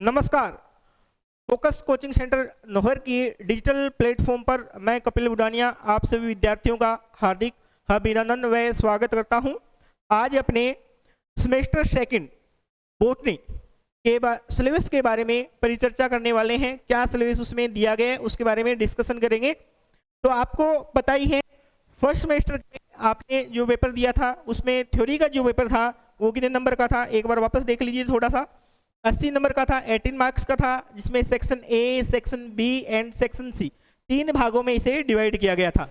नमस्कार। Focus coaching centre Nohar की digital platform पर मैं कपिल बुडानिया आप सभी विद्यार्थियों का हार्दिक अभिनंदन व स्वागत करता हूं। आज अपने सेमेस्टर सेकंड बॉटनी के सिलेबस के बारे में परिचर्चा करने वाले हैं। क्या सिलेबस उसमें दिया गया है उसके बारे में डिस्कशन करेंगे। तो आपको पता ही है फर्स्ट सेमेस्टर आपने जो पेपर दिया था उसमें थ्योरी का जो पेपर था वो कितने नंबर का था, एक बार वापस देख लीजिए थोड़ा सा। 80 नंबर का था, 18 मार्क्स का था, जिसमें section A, section B and section C तीन भागों में इसे डिवाइड किया गया था।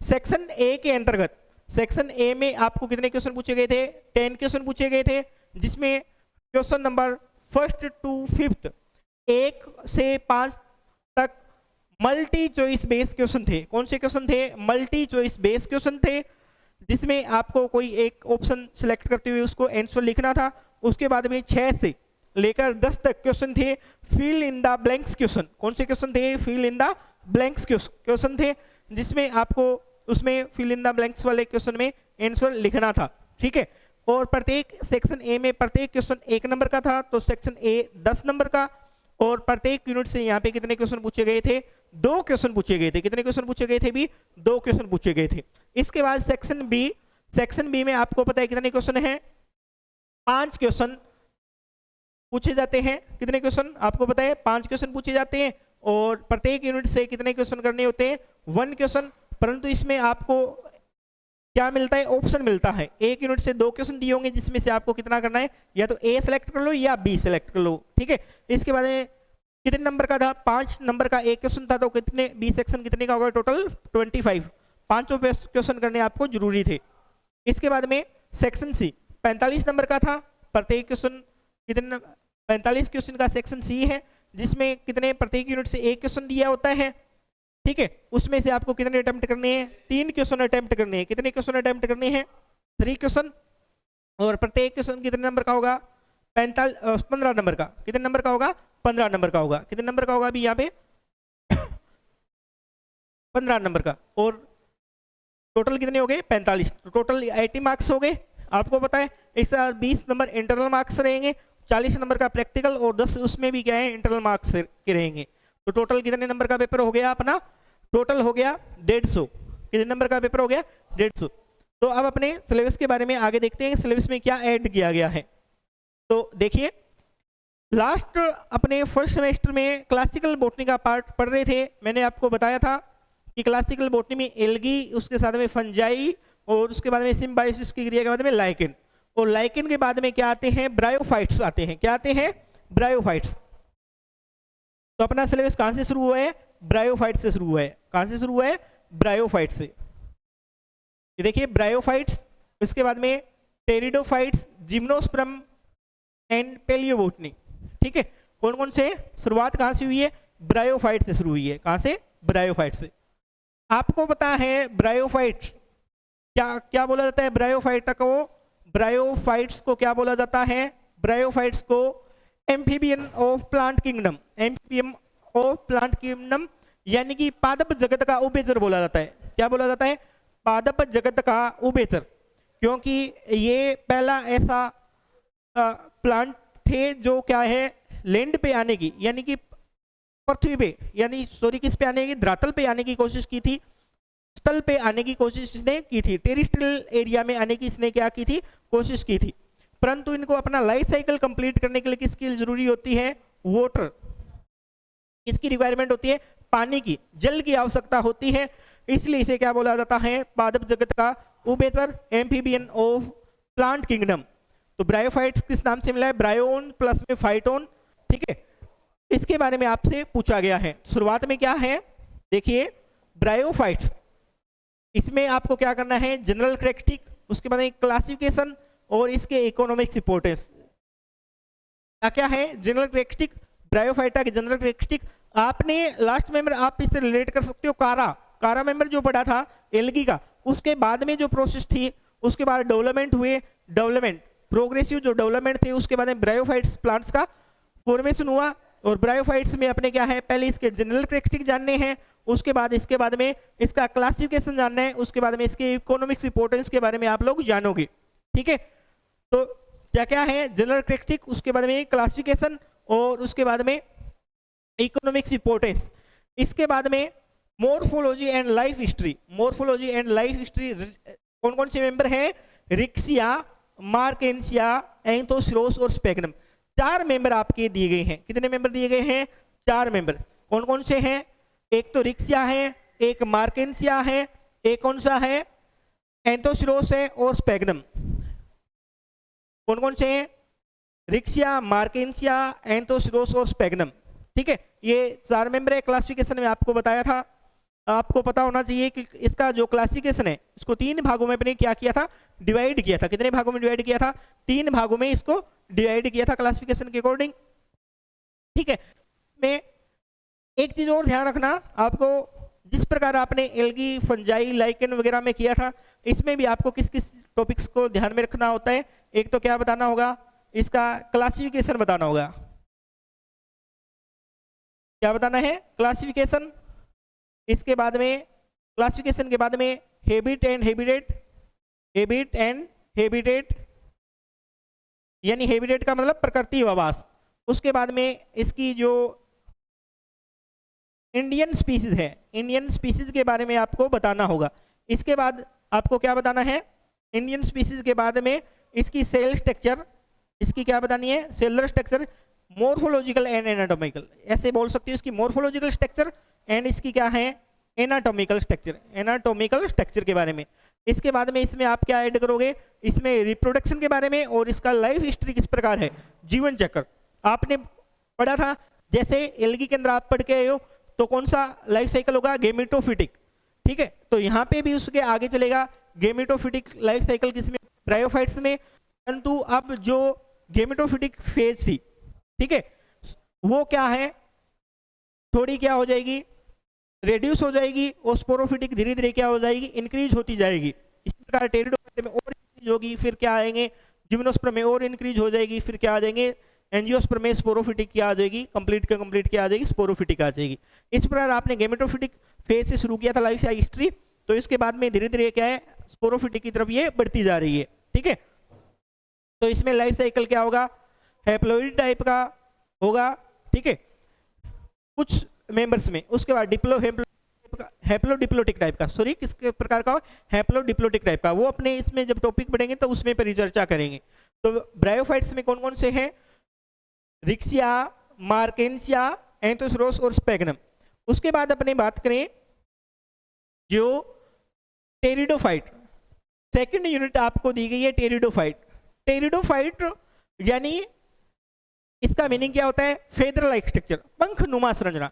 सेक्शन ए के अंतर्गत सेक्शन ए में आपको कितने क्वेश्चन पूछे गए थे? 10 क्वेश्चन पूछे गए थे, जिसमें question number first to fifth 1 से 5 तक मल्टी चॉइस बेस्ड क्वेश्चन थे। कौन से क्वेश्चन थे? मल्टी चॉइस बेस्ड क्वेश्चन थे, जिसमें आपको कोई एक ऑप्शन सिलेक्ट करते हुए उसको आंसर लिखना था। उसके बाद में 6 से लेकर 10 तक क्वेश्चन थे fill in the blanks question. कौन से क्वेश्चन थे? Fill in the blanks question थे, जिसमें आपको उसमें फिल इन द ब्लैंक्स वाले क्वेश्चन में आंसर लिखना था। ठीक है। और प्रत्येक सेक्शन ए में प्रत्येक क्वेश्चन 1 नंबर का था, तो सेक्शन ए 10 नंबर का। और प्रत्येक यूनिट से यहाँ पे कितने क्वेश्चन पूछे गए थे? 2 क्वेश्चन पूछे गए थे। कितने क्वेश्चन पूछे गए थे भी? 2 क्वेश्चन पूछे गए थे। इसके बाद सेक्शन बी में आपको पता है कितने क्वेश्चन है? 5 क्वेश्चन पूछे जाते हैं। कितने क्वेश्चन आपको पता है? 5 क्वेश्चन पूछे जाते हैं। और प्रत्येक यूनिट से कितने क्वेश्चन करने होते हैं? 1 क्वेश्चन। परंतु इसमें आपको क्या मिलता है? ऑप्शन मिलता है। एक यूनिट से 2 क्वेश्चन दिए होंगे, जिसमें से आपको कितना करना है? या तो ए सेलेक्ट कर लो या बी सेलेक्ट कर लो। ठीक है। इसके बाद में कितने नंबर का था? 5 नंबर का एक क्वेश्चन था, तो कितने बी सेक्शन कितने का होगा? टोटल 25। 5 क्वेश्चन करने आपको जरूरी थे। इसके बाद में सेक्शन सी 45 नंबर का था। प्रत्येक क्वेश्चन कितने? 45 क्वेश्चन का सेक्शन सी है, जिसमें कितने प्रत्येक यूनिट से 1 क्वेश्चन दिया होता है। ठीक है। उसमें से आपको कितने अटेम्प्ट करने हैं? 3 क्वेश्चन अटेम्प्ट करने हैं। कितने क्वेश्चन अटेम्प्ट करने हैं? 3 क्वेश्चन। और प्रत्येक क्वेश्चन कितने नंबर का होगा? 15 नंबर का। कितने नंबर का होगा? 15 नंबर का होगा। कितने नंबर का होगा अभी यहाँ पे? 15 नंबर का। और टोटल कितने हो गए? 45। तो टोटल 80 मार्क्स हो गए। आपको पता है इस 20 नंबर इंटरनल मार्क्स रहेंगे, 40 नंबर का प्रैक्टिकल, और 10 उसमें भी क्या है? इंटरनल मार्क्स के रहेंगे। तो टोटल कितने नंबर का पेपर हो गया अपना? टोटल हो गया 150। कितने नंबर का पेपर हो गया? 150। तो अब अपने सिलेबस के बारे में आगे देखते हैं, सिलेबस में क्या ऐड किया गया है। तो देखिए, लास्ट अपने फर्स्ट सेमेस्टर में क्लासिकल बॉटनी का पार्ट पढ़ रहे थे। मैंने आपको बताया था कि क्लासिकल बॉटनी में एल्गी, उसके साथ में फंजाई, और उसके बाद में सिम्बायोसिस की क्रिया के बाद में लाइकेन, और लाइकेन के बाद में क्या आते हैं? ब्रायोफाइट्स आते हैं। क्या आते हैं? ब्रायोफाइट्स। तो अपना सिलेबस कहां से शुरू हुआ है? ब्रायोफाइट से शुरू हुआ है। कहां से शुरू हुआ है? ब्रायोफाइट से। ये देखिए ब्रायोफाइट्स, इसके बाद में टेरिडोफाइट्स, जिम्नोस्पर्म एंड पेलियोबोटनी। ठीक है। कौन कौन से? शुरुआत कहां से हुई है? ब्रायोफाइट से शुरू हुई है। कहां से? ब्रायोफाइट से। आपको पता है ब्रायोफाइट क्या क्या बोला जाता है? ब्रायोफाइट को, ब्रायोफाइट्स को क्या बोला जाता है? ब्रायोफाइट्स को amphibian of plant kingdom, amphibian of plant kingdom, यानी कि पादप जगत का उभयचर बोला जाता है। क्या बोला जाता है? पादप जगत का उभयचर, क्योंकि ये पहला ऐसा प्लांट थे जो क्या है? लैंड पे आने की, यानी कि पृथ्वी पे, यानी सॉरी किस पे आने की? धरातल पे आने की कोशिश की थी, स्थल पे आने की कोशिश इसने की थी, टेरिस्ट्रियल एरिया में आने की इसने क्या की थी? कोशिश की थी। परंतु इनको अपना लाइफ साइकिल कंप्लीट करने के लिए किसकी जरूरी होती है? वाटर। किसकी रिक्वायरमेंट होती है? पानी की, जल की आवश्यकता होती है। इसलिए इसे क्या बोला जाता है? पादप जगत का उभयचर, एम्फीबियन ऑफ प्लांट किंगडम। तो ब्रायोफाइट्स किस नाम से मिला है? ब्रायोन प्लस में फाइटोन। ठीक है। इसके बारे में आपसे पूछा गया है। शुरुआत में क्या है? देखिए ब्रायोफाइट्स, इसमें आपको क्या करना है? जनरल कैरेक्टरिस्टिक, उसके बाद क्लासिफिकेशन, और इसके इकोनॉमिक्स इंपोर्टेंस। क्या है? जनरल कैरेक्टरिस्टिक, ब्रायोफाइटा के जनरल कैरेक्टरिस्टिक। आपने लास्ट मेंबर आप इससे रिलेट कर सकते हो कारा मेंबर जो पढ़ा था एल्गी का, उसके बाद में जो प्रोसेस थी, उसके बाद डेवलपमेंट हुए, डेवलपमेंट प्रोग्रेसिव जो डेवलपमेंट थे, उसके बाद में ब्रायोफाइट्स प्लांट्स का फॉर्मेशन हुआ। और ब्रायोफाइट्स में अपने क्या है? पहले इसके जनरल कैरेक्टरिस्टिक जानने हैं, उसके बाद में इसका क्लासिफिकेशन जानना है, उसके बाद में इसके इकोनॉमिक्स इंपोर्टेंस के बारे में आप लोग जानोगे। ठीक है। तो क्या क्या है? जनरल कैरेक्टरिस्टिक, उसके बाद में क्लासिफिकेशन, और उसके बाद में इकोनॉमिक्स इंपोर्टेंस, इसके बाद में morphology and life history. Morphology and life history कौन कौन से मेंबर हैं? रिक्सिया, मार्केंसिया, एंथोसिरोस और स्पेगनम। 4 मेंबर आपके दिए गए हैं। कितने मेंबर दिए गए हैं? 4 मेंबर। कौन कौन से हैं? एक तो रिक्सिया है, एक मार्केंसिया है, एक कौन सा है? एंथोसिरोस है और स्पेगनम। कौन कौन से हैं? रिक्सिया, मार्केंसिया, एंथोसिरोस और स्पेगनम। ठीक है, ये 4 मेंबर है। क्लासिफिकेशन में आपको बताया था, आपको पता होना चाहिए कि इसका जो क्लासिफिकेशन है इसको 3 भागों में अपने क्या किया था? डिवाइड किया था। कितने भागों में डिवाइड किया था? 3 भागों में इसको डिवाइड किया था क्लासिफिकेशन के अकॉर्डिंग। ठीक है, मैं एक चीज और ध्यान रखना, आपको जिस प्रकार आपने एल्गी, फंजाई, लाइकेन वगैरह में किया था, इसमें भी आपको किस किस टॉपिक्स को ध्यान में रखना होता है। एक तो क्या बताना होगा? इसका क्लासिफिकेशन बताना होगा। क्या बताना है? क्लासिफिकेशन। इसके बाद में क्लासिफिकेशन के बाद में habit and habitat. Habit and habitat यानी हैबिटेट का मतलब प्रकृति व आवास। उसके बाद में इसकी जो इंडियन स्पीसीज है, इंडियन स्पीसीज के बारे में आपको बताना होगा। इसके बाद आपको क्या बताना है? इंडियन स्पीसीज के बाद में इसकी सेल स्ट्रक्चर, इसकी क्या बतानी है? Cellular structure, morphological and anatomical, ऐसे बोल सकते हो। इसकी मोर्फोलॉजिकल स्ट्रक्चर एंड इसकी क्या है? एनाटॉमिकल स्ट्रक्चर, एनाटॉमिकल स्ट्रक्चर के बारे में। इसके बाद में इसमें आप क्या ऐड करोगे? इसमें रिप्रोडक्शन के बारे में और इसका लाइफ हिस्ट्री किस प्रकार है, जीवन चक्र आपने पढ़ा था। जैसे एल्गी के अंदर आप पढ़ के आए हो तो कौन सा लाइफ साइकिल होगा? गेमेटोफिटिक। ठीक है, तो यहाँ पे भी उसके आगे चलेगा गेमेटोफिटिक लाइफ साइकिल, किसमें? ब्रायोफाइट्स में। परंतु अब जो गेमेटोफिटिक फेज थी, ठीक है, वो क्या है? थोड़ी क्या हो जाएगी? रेड्यूस हो जाएगी। और स्पोरोफिटिक धीरे धीरे क्या हो जाएगी? इंक्रीज होती जाएगी। इस प्रकार टेरिडोफाइट में और इंक्रीज होगी, फिर क्या आएंगे? जिम्नोस्पर्म में और इंक्रीज हो जाएगी, फिर क्या आ जाएंगे? एंजियोस्पर्म में स्पोरोफिटिक क्या आ जाएगी? कंप्लीट का कंप्लीट क्या आ जाएगी? स्पोरोफिटिक आ जाएगी। इस प्रकार आपने गेमेटोफिटिक फेज से शुरू किया था लाइफ हिस्ट्री, तो इसके बाद में धीरे धीरे क्या है? स्पोरोफिटिक की तरफ ये बढ़ती जा रही है। ठीक है, तो इसमें लाइफ साइकिल क्या होगा? हैप्लोइड टाइप का होगा। ठीक है, कुछ मेंबर्स में। उसके बाद हैप्लोडिप्लोटिक टाइप का, सॉरी किस प्रकार का? हैप्लोडिप्लोटिक टाइप का। वो अपने इसमें जब टॉपिक पढ़ेंगे तो उसमें परिचर्चा करेंगे। तो ब्रायोफाइट्स में कौन कौन से हैं? रिक्सिया, मार्केंसिया, एंथोसिरोस और स्पेगनम। उसके बाद अपने बात करें जो टेरिडोफाइट, सेकंड यूनिट आपको दी गई है टेरिडोफाइट। टेरिडोफाइट यानी इसका मीनिंग क्या होता है? फेदर लाइक स्ट्रक्चर, पंख नुमा संरचना।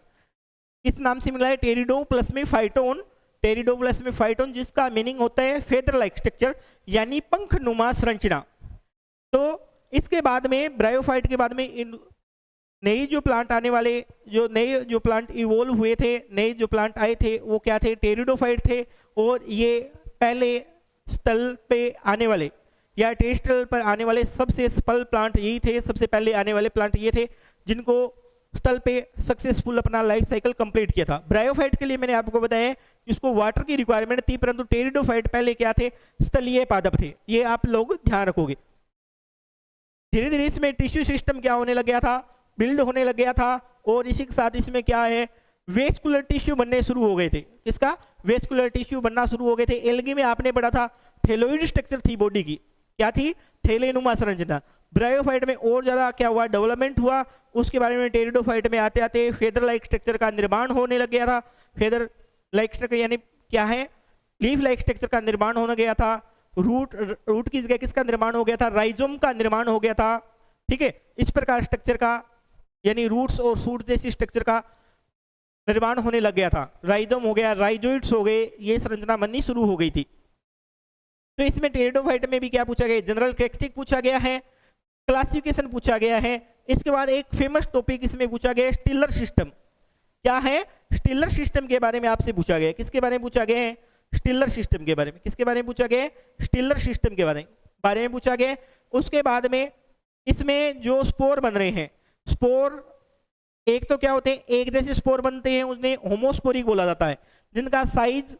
इस नाम से मिला है टेरिडो प्लस में फाइटोन, टेरिडो प्लस में फाइटोन, जिसका मीनिंग होता है फेदर लाइक स्ट्रक्चर यानी पंख नुमा संरचना। तो इसके बाद में ब्रायोफाइट के बाद में नई जो प्लांट आने वाले, जो नए जो प्लांट इवोल्व हुए थे, नए जो प्लांट आए थे वो क्या थे? टेरिडोफाइट थे। और ये पहले स्थल पे आने वाले या टेरेस्ट्रियल पर आने वाले सबसे सफल प्लांट यही थे। सबसे पहले आने वाले प्लांट ये थे जिनको स्थल पे सक्सेसफुल अपना लाइफ साइकिल कंप्लीट किया था। ब्रायोफाइट के लिए मैंने आपको बताया इसको वाटर की रिक्वायरमेंट थी, परंतु टेरिडोफाइट पहले क्या थे? स्थलीय पादप थे। ये आप लोग ध्यान रखोगे। धीरे धीरे इसमें टिश्यू सिस्टम क्या होने लग गया था? बिल्ड होने लग गया था। और इसी के साथ इसमें क्या है? वेस्कुलर टिश्यू बनने शुरू हो गए थे। किसका? वेस्कुलर टिश्यू बनना शुरू हो गए थे। एल्गी में आपने पढ़ा था थैलोइड स्ट्रक्चर थी बॉडी की, क्या थी? थैलेनुमा संरचना। ब्रायोफाइट में और ज्यादा क्या हुआ? डेवलपमेंट हुआ। उसके बारे में टेरिडोफाइट में आते आते फेदर लाइक स्ट्रक्चर का निर्माण होने लग गया था। फेदर लाइक स्ट्रक्चर यानी क्या है? लीफ लाइक स्ट्रक्चर का निर्माण होने गया था। रूट की जगह किसका निर्माण हो गया था? राइजोम का निर्माण हो गया था। ठीक है, इस प्रकार स्ट्रक्चर का यानी रूट्स और शूट जैसी स्ट्रक्चर का निर्माण होने लग गया था। राइजोम हो गया, राइजोइड्स हो गए, ये संरचना बननी शुरू हो गई थी। तो इसमें टेरिडोफाइट में भी क्या पूछा गया? जनरल कैरेक्टरिस्टिक पूछा गया है, क्लासिफिकेशन पूछा गया है। इसके बाद एक फेमस टॉपिक इसमें पूछा गया स्टिलर सिस्टम। क्या है? स्टिलर सिस्टम के बारे में आपसे पूछा गया। किसके बारे में पूछा गया है? स्टिलर सिस्टम के बारे में। किसके बारे में पूछा गया? स्टिलर सिस्टम के बारे में पूछा गया। उसके बाद में इसमें जो स्पोर बन रहे हैं, स्पोर एक तो क्या होते हैं? एक जैसे स्पोर बनते हैं, उन्हें होमोस्पोरिक बोला जाता है। जिनका साइज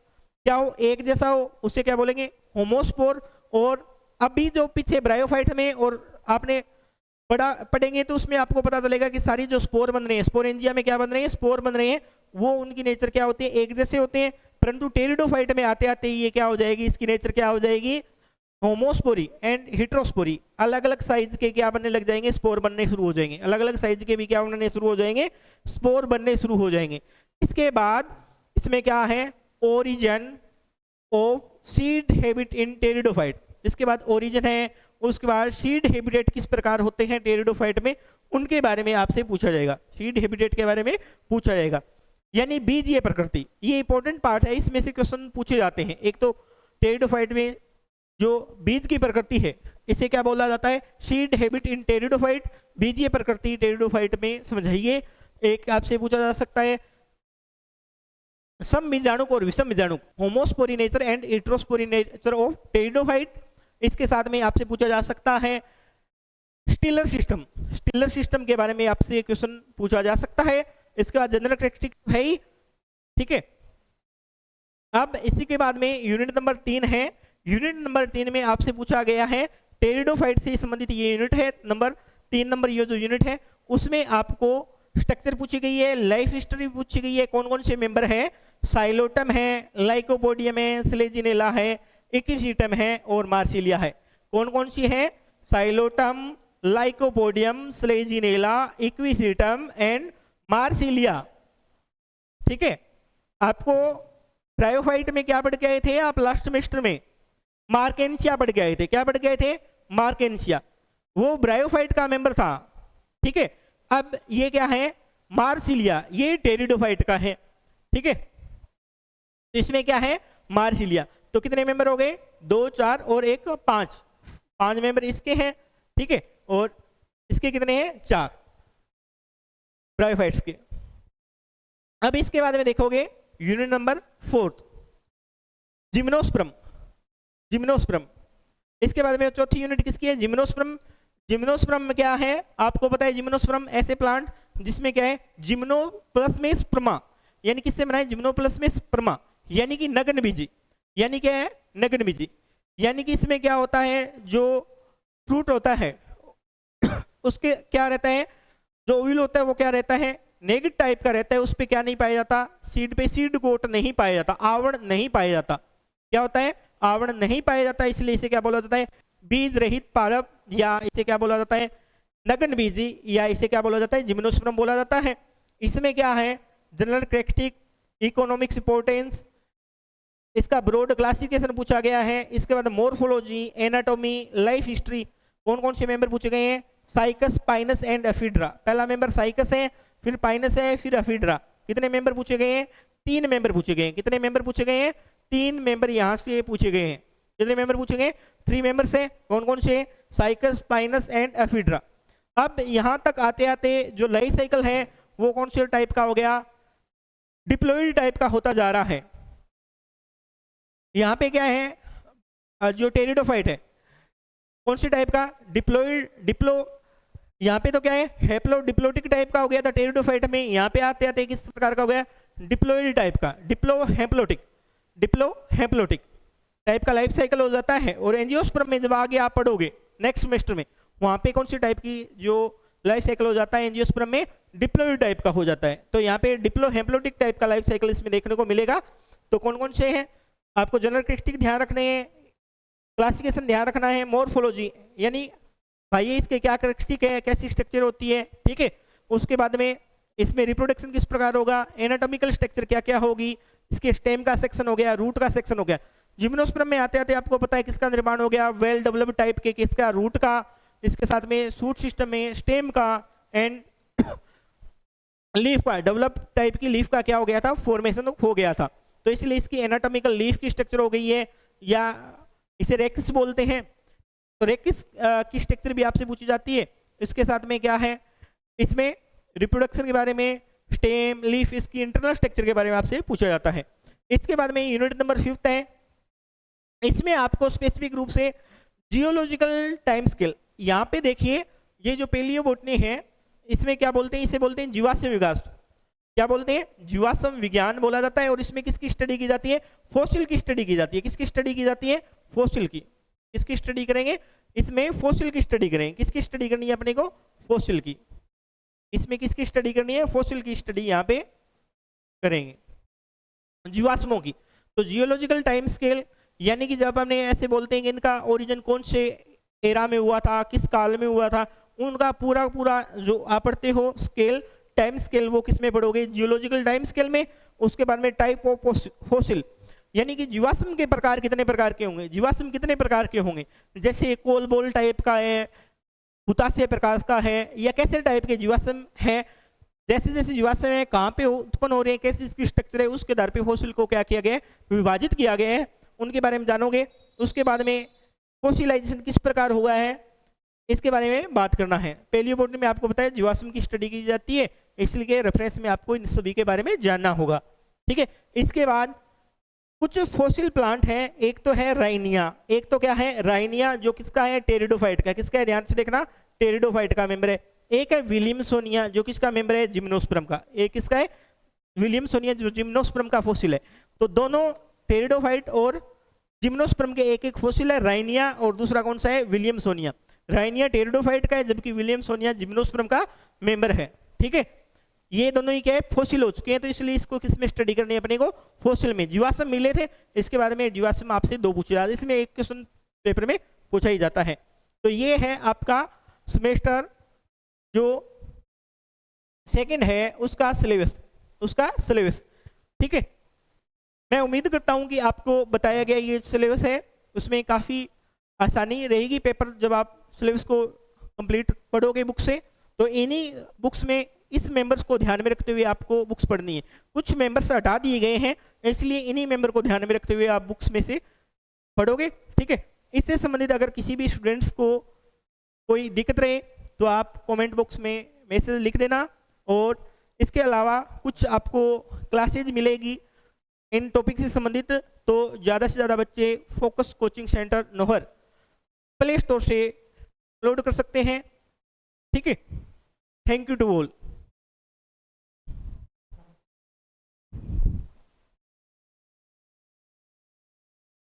क्या हो? एक जैसा हो, उसे क्या बोलेंगे? होमोस्पोर। और अभी जो पीछे ब्रायोफाइट में और आपने पढ़ेंगे तो उसमें आपको पता चलेगा कि सारी जो स्पोर बन रहे हैं, स्पोरेंजिया में क्या बन रहे हैं, स्पोर बन रहे हैं, वो उनकी नेचर क्या होती है, एक जैसे होते हैं। परंतु टेरिडोफाइट में आते आते ये क्या हो जाएगी, इसकी नेचर क्या हो जाएगी, होमोस्पोरी एंड हिट्रोस्पोरी, अलग अलग साइज के क्या बनने लग जाएंगे, स्पोर बनने शुरू हो जाएंगे। अलग अलग साइज के भी क्या बनने शुरू हो जाएंगे, स्पोर बनने शुरू हो जाएंगे। इसके बाद इसमें क्या है, origin of seed habit in pteridophyte. इसके बाद ओरिजिन है, उसके बाद सीड हैबिटेट किस प्रकार होते हैं टेरिडोफाइट में, उनके बारे में आपसे पूछा जाएगा। सीड हैबिटेट के बारे में पूछा जाएगा, यानी बीजीय प्रकृति, ये इंपॉर्टेंट पार्ट है, इसमें से क्वेश्चन पूछे जाते हैं। एक तो टेरिडोफाइट में जो बीज की प्रकृति है, इसे क्या बोला जाता है, सीड हैबिट इन टेरिडोफाइट, बीजीय प्रकृति टेरिडोफाइट में समझाइए। एक आपसे पूछा जा सकता है सम बीजाणु और विषम बीजाणु, homospory nature and heterospory nature of pteridophyte. इसके साथ में आपसे पूछा जा सकता है स्टिलर सिस्टम, स्टिलर सिस्टम के बारे में आपसे क्वेश्चन पूछा जा सकता है। इसके बाद जनरल कैरेक्टरिस्टिक है ही, ठीक है। अब इसी के बाद में यूनिट नंबर 3 है। यूनिट नंबर 3 में आपसे पूछा गया है टेरिडोफाइट से संबंधित ये यूनिट है नंबर 3 नंबर, ये जो यूनिट है उसमें आपको स्ट्रक्चर पूछी गई है, लाइफ हिस्ट्री पूछी गई है, कौन कौन से मेंबर है, साइलोटम है, लाइकोपोडियम है, स्लेजिनेला है, इक्विसीटम है और मार्सिलिया है। कौन कौन सी है, Psilotum, Lycopodium, Selaginella, Equisetum and Marsilea, ठीक है। आपको ब्रायोफाइट में क्या पढ़ के आए थे आप लास्ट सेमेस्टर में, मार्केंसिया पढ़ के आए थे। क्या पढ़ के आए थे, मार्केंसिया, वो ब्रायोफाइट का मेंबर था, ठीक है। अब ये क्या है, मार्सिलिया, ये टेरिडोफाइट का है, ठीक है। इसमें क्या है, मार्सिलिया। तो कितने मेंबर हो गए, 2 4 और 1 5, 5 मेंबर इसके हैं, ठीक है। और इसके कितने हैं, 4 ब्रायोफाइट्स के। अब इसके बाद में देखोगे यूनिट नंबर 4 जिम्नोस्पर्म, जिम्नोस्पर्म। इसके बाद में चौथी यूनिट किसकी है, जिम्नोस्पर्म। जिम्नोस्पर्म में क्या है, आपको पता है जिम्नोस्पर्म ऐसे प्लांट जिसमें क्या है, जिम्नोप्लाज्मेस्पर्मा, यानी किससे बना है, जिम्नोप्लाज्मेस्पर्मा, यानी कि नग्न बीजी, यानी क्या है, नग्न बीजी। यानी कि इसमें क्या होता है, जो फ्रूट होता है उसके क्या रहता है, जो ऑयल होता है वो क्या रहता है, नेगेटिव टाइप का रहता है, उस पे क्या नहीं पाया जाता, सीड पे सीड कोट नहीं पाया जाता, आवरण नहीं पाया जाता। क्या होता है, आवरण नहीं पाया जाता, इसलिए इसे क्या बोला जाता है, बीज रहित पादप, या इसे क्या बोला जाता है, नग्न बीजी, या इसे क्या बोला जाता है, जिम्नोस्पर्म बोला जाता है। इसमें क्या है, जनरल कैरेक्टरिस्टिक, इकोनॉमिक्स इंपोर्टेंस, इसका ब्रॉड क्लासिफिकेशन पूछा गया है। इसके बाद मोर्फोलॉजी, एनाटॉमी, लाइफ हिस्ट्री, कौन कौन से मेंबर पूछे गए हैं, साइकस, पाइनस एंड एफिड्रा। पहला मेंबर साइकस है, फिर पाइनस है, फिर एफिड्रा। कितने मेंबर पूछे गए हैं, 3 मेंबर पूछे गए हैं। कितने मेंबर पूछे गए हैं, 3 मेंबर यहाँ से पूछे गए हैं। कितने मेंबर पूछे गए, 3 मेंबर्स हैं। कौन कौन से, साइकस, पाइनस एंड एफिड्रा। अब यहाँ तक आते आते जो लाइफ साइकिल है वो कौन से टाइप का हो गया, डिप्लॉइड टाइप का होता जा रहा है। यहाँ पे क्या है, जो टेरिडोफाइट है कौन सी टाइप का, डिप्लॉइड, डिप्लो, यहाँ पे तो क्या है, हेप्लो डिप्लोटिक टाइप का हो गया था टेरिडोफाइट में। यहाँ पे आते आते किस प्रकार का हो गया, डिप्लॉइड टाइप का, डिप्लो हेप्लोटिक, डिप्लो हेप्लोटिक टाइप का लाइफ साइकिल हो जाता है। और एंजियोस्पर्म में जब आगे आप पढ़ोगे नेक्स्ट सेमेस्टर में, वहाँ पे कौन सी टाइप की जो लाइफ साइकिल हो जाता है, एंजियोस्पर्म में डिप्लॉइड टाइप का हो जाता है। तो यहाँ पे डिप्लो हेप्लोटिक टाइप का लाइफ साइकिल इसमें देखने को मिलेगा। तो कौन कौन से हैं, आपको जनरल कैरेक्टरिस्टिक ध्यान रखने हैं, क्लासिफिकेशन ध्यान रखना है, मोर्फोलॉजी यानी भाई इसके क्या कैरेक्टरिस्टिक है, कैसी स्ट्रक्चर होती है, ठीक है। उसके बाद में इसमें रिप्रोडक्शन किस प्रकार होगा, एनाटॉमिकल स्ट्रक्चर क्या क्या होगी, इसके स्टेम का सेक्शन हो गया, रूट का सेक्शन हो गया। जिम्नोस्पर्म में आते आते आपको पता है किसका निर्माण हो गया, वेल डेवलप्ड टाइप के, किसका, रूट का, इसके साथ में सूट सिस्टम में स्टेम का एंड लीफ का, डेवलप टाइप की लीफ का क्या हो गया था, फॉर्मेशन हो गया था। तो इसलिए इसकी एनाटॉमिकल लीफ की स्ट्रक्चर हो गई है, या इसे रेक्स बोलते हैं। तो रेक्स की स्ट्रक्चर भी आपसे पूछी जाती है। इसके साथ में क्या है, इसमें रिप्रोडक्शन के बारे में, स्टेम, लीफ, इसकी इंटरनल स्ट्रक्चर के बारे में आपसे पूछा जाता है। इसके बाद में यूनिट नंबर 5 है, इसमें आपको स्पेसिफिक रूप से जियोलॉजिकल टाइम स्केल, यहाँ पे देखिए ये जो पेलियोबोटनी है इसमें क्या बोलते हैं, इसे बोलते हैं जीवाश्म विकास। क्या बोलते हैं, जीवाश्म विज्ञान बोला जाता है। और इसमें किसकी स्टडी की जाती है, फॉसिल की स्टडी की जाती है। किसकी स्टडी की जाती है, फॉसिल की। इसकी स्टडी करेंगे, इसमें फॉसिल की स्टडी करें। किसकी स्टडी करनी है अपने को? फॉसिल की। इसमें किसकी स्टडी करनी है? फॉसिल की स्टडी यहाँ पे करेंगे, जीवाश्मों की। तो जियोलॉजिकल टाइम स्केल यानी कि जब हमने ऐसे बोलते हैं कि इनका ओरिजिन कौन से एरा में हुआ था, किस काल में हुआ था, उनका पूरा पूरा जो आप पढ़ते हो स्केल, टाइम स्केल, वो किस में पढ़ोगे? जियोलॉजिकल टाइम स्केल में। उसके बाद में टाइप ऑफ फॉसिल यानी कि जीवाश्म के प्रकार कितने प्रकार के होंगे, जीवाश्म कितने प्रकार के होंगे, जैसे कोल बोल टाइप का है, हुताशय प्रकार का है, या कैसे टाइप के जीवाश्म है, जैसे जैसे जीवाश्म है कहाँ पे उत्पन्न हो रहे हैं, कैसी इसकी स्ट्रक्चर है, उसके आधार पे फॉसिल को क्या किया गया है? विभाजित किया गया है, उनके बारे में जानोगे। उसके बाद में फॉसिलाइजेशन किस प्रकार हुआ है, इसके बारे में बात करना है। पैलियोबोटनी में आपको बताया जीवाश्म की स्टडी की जाती है, इसलिए रेफरेंस में आपको इन सभी के बारे में जानना होगा, ठीक है। इसके बाद कुछ फॉसिल प्लांट हैं, एक तो है राइनिया, एक तो क्या है? राइनिया, जो किसका है? टेरिडोफाइट का। किसका है? ध्यान से देखना, टेरिडोफाइट का मेंबर है। एक है विलियमसोनिया, जो किसका मेंबर है? जिम्नोस्पर्म का। एक किसका है? विलियमसोनिया, जो जिम्नोस्पर्म का फॉसिल है। तो दोनों टेरिडोफाइट और जिम्नोस्पर्म के एक एक फॉसिल है, राइनिया और दूसरा कौन सा है? विलियमसोनिया। राइनिया टेरिडोफाइट का है, जबकि विलियमसोनिया जिम्नोस्पर्म का मेंबर है, ठीक है। ये दोनों ही क्या है? फॉसिल हो चुके हैं, तो इसलिए इसको किसमें स्टडी करनी है अपने को? फॉसिल में। जीवाश्म मिले थे, इसके बारे में जीवाश्म आपसे 2 पूछे जाते, इसमें एक क्वेश्चन पेपर में पूछा ही जाता है। तो ये है आपका सेमेस्टर जो सेकंड है उसका सिलेबस, ठीक है। मैं उम्मीद करता हूं कि आपको बताया गया ये सिलेबस है, उसमें काफ़ी आसानी रहेगी पेपर जब आप सिलेबस को कंप्लीट पढ़ोगे बुक से। तो इन्हीं बुक्स में इस मेंबर्स को ध्यान में रखते हुए आपको बुक्स पढ़नी है। कुछ मेंबर्स हटा दिए गए हैं, इसलिए इन्हीं मेंबर को ध्यान में रखते हुए आप बुक्स में से पढ़ोगे, ठीक है। इससे संबंधित अगर किसी भी स्टूडेंट्स को कोई दिक्कत रहे तो आप कमेंट बॉक्स में मैसेज लिख देना। और इसके अलावा कुछ आपको क्लासेज मिलेगी इन टॉपिक से संबंधित, तो ज़्यादा से ज़्यादा बच्चे focus coaching centre Nohar play store से अपलोड कर सकते हैं, ठीक है। Thank you to all.